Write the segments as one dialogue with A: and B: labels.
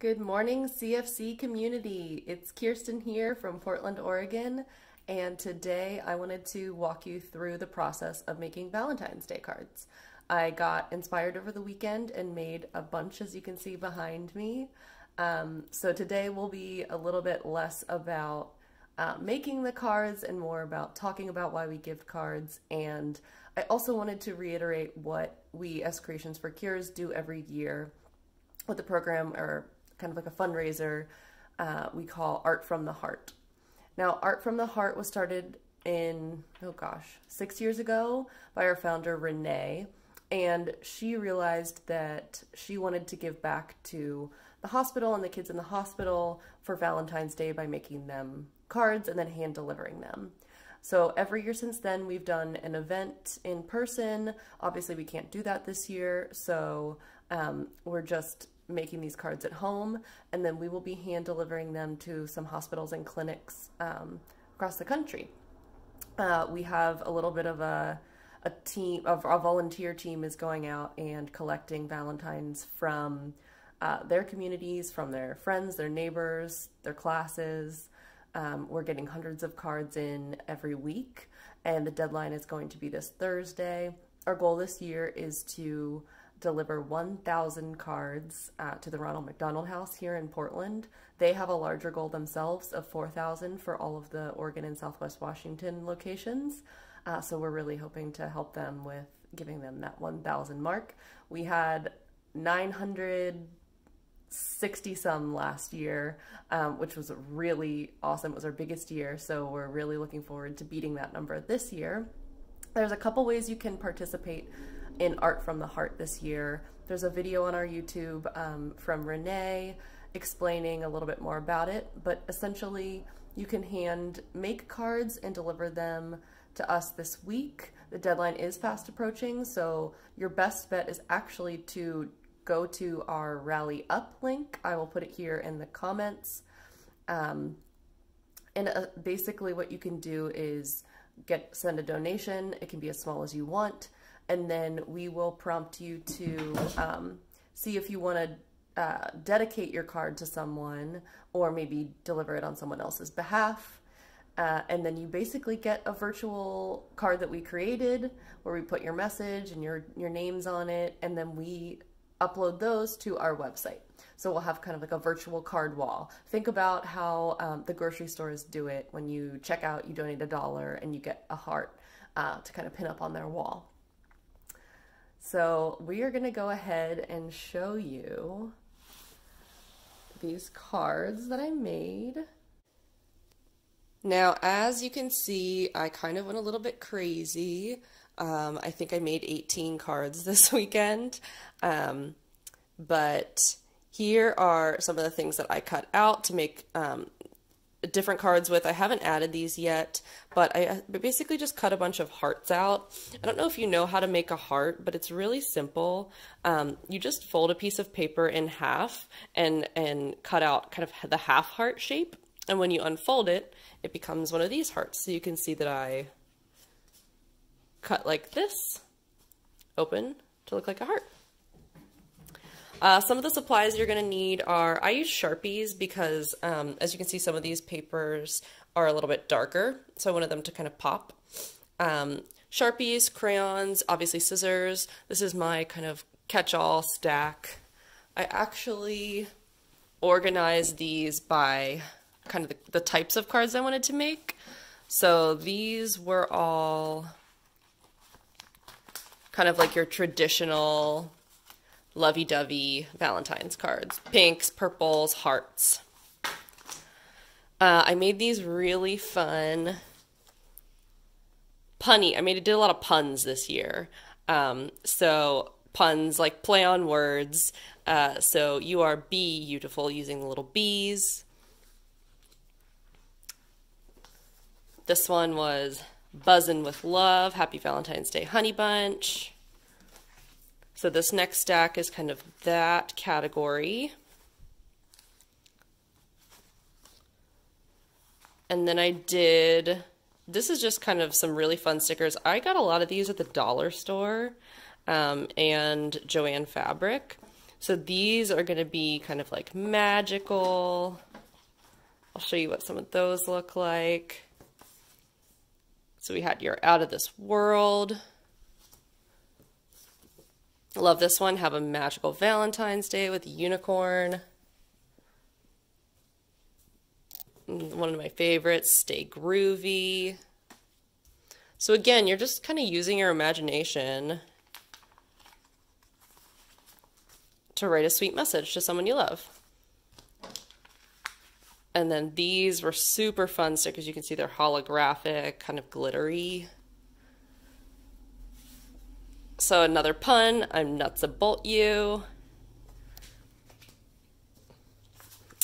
A: Good morning, CFC community. It's Kirsten here from Portland, Oregon, and today I wanted to walk you through the process of making Valentine's Day cards. I got inspired over the weekend and made a bunch, as you can see behind me. So today will be a little bit less about making the cards and more about talking about why we give cards. And I also wanted to reiterate what we as Creations for Cures do every year with the program, or kind of like a fundraiser we call Art from the Heart. Now, Art from the Heart was started in, 6 years ago by our founder, Renee, and she realized that she wanted to give back to the hospital and the kids in the hospital for Valentine's Day by making them cards and then hand delivering them. So every year since then, we've done an event in person. Obviously, we can't do that this year, so we're just making these cards at home, and then we will be hand delivering them to some hospitals and clinics across the country. We have a little bit of a team, of a volunteer team is going out and collecting Valentines from their communities, from their friends, their neighbors, their classes. We're getting hundreds of cards in every week, and the deadline is going to be this Thursday. Our goal this year is to deliver 1,000 cards to the Ronald McDonald House here in Portland. They have a larger goal themselves of 4,000 for all of the Oregon and Southwest Washington locations. So we're really hoping to help them with giving them that 1,000 mark. We had 960 some last year, which was really awesome. It was our biggest year, so we're really looking forward to beating that number this year. There's a couple ways you can participate in Art from the Heart this year. There's a video on our YouTube from Renee explaining a little bit more about it, but essentially you can hand make cards and deliver them to us this week. The deadline is fast approaching, so your best bet is actually to go to our RallyUp link. I will put it here in the comments. Basically what you can do is send a donation. It can be as small as you want, and then we will prompt you to see if you want to dedicate your card to someone or maybe deliver it on someone else's behalf. And then you basically get a virtual card that we created where we put your message and your names on it, and then we upload those to our website. So we'll have kind of like a virtual card wall. Think about how the grocery stores do it. When you check out, you donate $1 and you get a heart to kind of pin up on their wall. So we are going to go ahead and show you these cards that I made. Now, as you can see, I kind of went a little bit crazy. I think I made 18 cards this weekend, but here are some of the things that I cut out to make different cards with. I haven't added these yet, but I basically just cut a bunch of hearts out. I don't know if you know how to make a heart, but it's really simple. You just fold a piece of paper in half and cut out kind of the half heart shape, and when you unfold it, it becomes one of these hearts. So you can see that I cut like this, open to look like a heart. Some of the supplies you're going to need are, I use Sharpies because as you can see, some of these papers are a little bit darker, so I wanted them to kind of pop. Sharpies, crayons, obviously scissors. This is my kind of catch-all stack. I actually organized these by kind of the types of cards I wanted to make. So these were all kind of like your traditional lovey-dovey Valentine's cards. Pinks, purples, hearts. I made these really fun punny. did a lot of puns this year. So puns like play on words. So you are beautiful using the little bees. This one was buzzin' with love. Happy Valentine's Day, honey bunch. So this next stack is kind of that category. And then I did, this is just kind of some really fun stickers. I got a lot of these at the dollar store and Joann Fabric. So these are going to be kind of like magical. I'll show you what some of those look like. So we had your out of this world. I love this one. Have a magical Valentine's Day with a unicorn. One of my favorites, stay groovy. So again, you're just kind of using your imagination to write a sweet message to someone you love. And then these were super fun stickers. You can see they're holographic, kind of glittery. So another pun, I'm nuts a bolt you.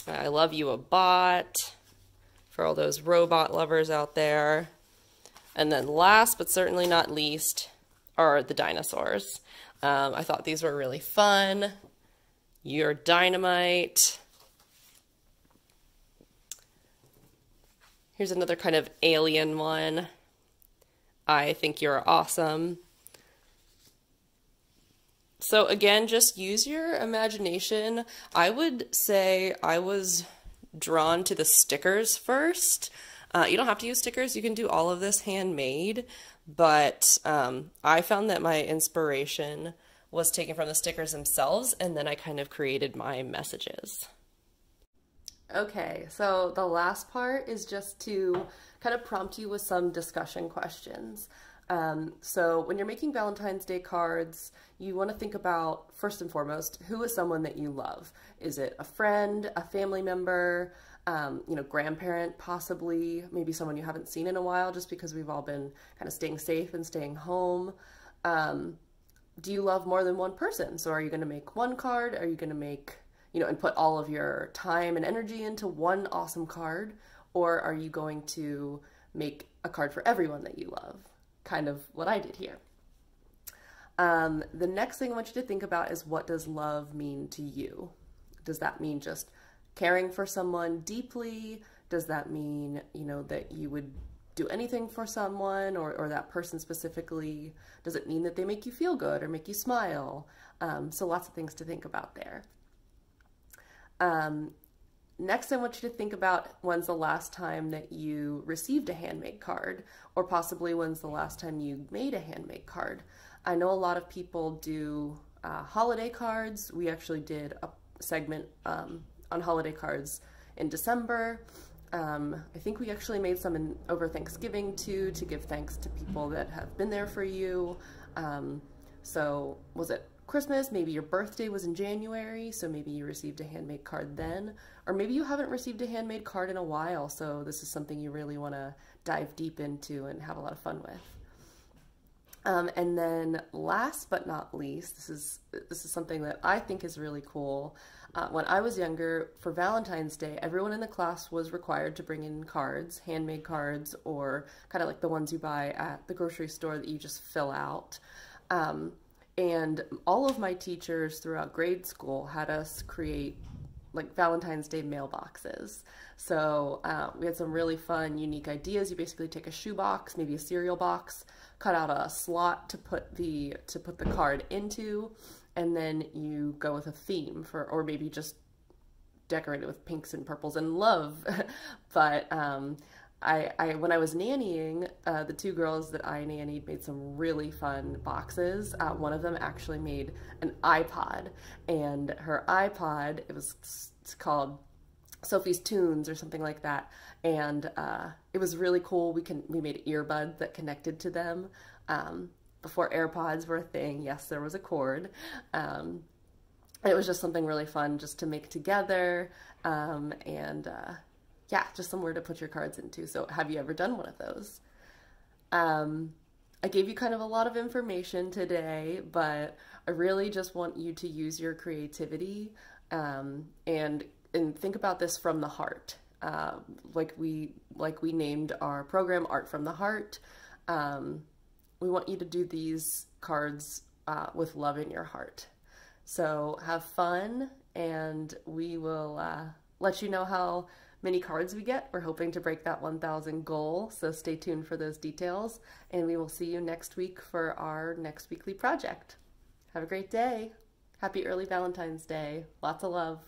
A: I love you a bot, for all those robot lovers out there. And then last but certainly not least are the dinosaurs. I thought these were really fun. You're dynamite. Here's another kind of alien one. I think you're awesome. So again, just use your imagination. I would say I was drawn to the stickers first. You don't have to use stickers. You can do all of this handmade, but I found that my inspiration was taken from the stickers themselves, and then I kind of created my messages. Okay, so the last part is just to kind of prompt you with some discussion questions. So when you're making Valentine's Day cards, you want to think about, first and foremost, who is someone that you love? Is it a friend, a family member, you know, grandparent, possibly, maybe someone you haven't seen in a while, just because we've all been kind of staying safe and staying home. Do you love more than one person? So are you going to make one card? Are you going to make, you know, and put all of your time and energy into one awesome card? Or are you going to make a card for everyone that you love? Kind of what I did here. The next thing I want you to think about is, what does love mean to you? Does that mean just caring for someone deeply? Does that mean, you know, that you would do anything for someone or that person specifically? Does it mean that they make you feel good or make you smile? So lots of things to think about there. Next, I want you to think about, when's the last time that you received a handmade card, or possibly when's the last time you made a handmade card. I know a lot of people do holiday cards. We actually did a segment on holiday cards in December. I think we actually made some over Thanksgiving too, to give thanks to people that have been there for you. So was it Christmas? Maybe your birthday was in January, so maybe you received a handmade card then. Or maybe you haven't received a handmade card in a while, so this is something you really want to dive deep into and have a lot of fun with. And then last but not least, this is something that I think is really cool. When I was younger, for Valentine's Day, everyone in the class was required to bring in cards, handmade cards, or kind of like the ones you buy at the grocery store that you just fill out. And all of my teachers throughout grade school had us create like Valentine's Day mailboxes. So we had some really fun, unique ideas. You basically take a shoebox, maybe a cereal box, cut out a slot to put the card into, and then you go with a theme for, or maybe just decorate it with pinks and purples and love. But when I was nannying, the two girls that I nannied made some really fun boxes. One of them actually made an iPod, and her iPod, it's called Sophie's Tunes or something like that, and it was really cool. We made earbuds that connected to them. Before AirPods were a thing, yes, there was a cord. It was just something really fun just to make together, yeah, just somewhere to put your cards into. So have you ever done one of those? I gave you kind of a lot of information today, but I really just want you to use your creativity and think about this from the heart. Like we named our program Art from the Heart. We want you to do these cards with love in your heart. So have fun, and we will let you know how many cards we get. We're hoping to break that 1,000 goal, so stay tuned for those details, and we will see you next week for our next weekly project. Have a great day. Happy early Valentine's Day. Lots of love.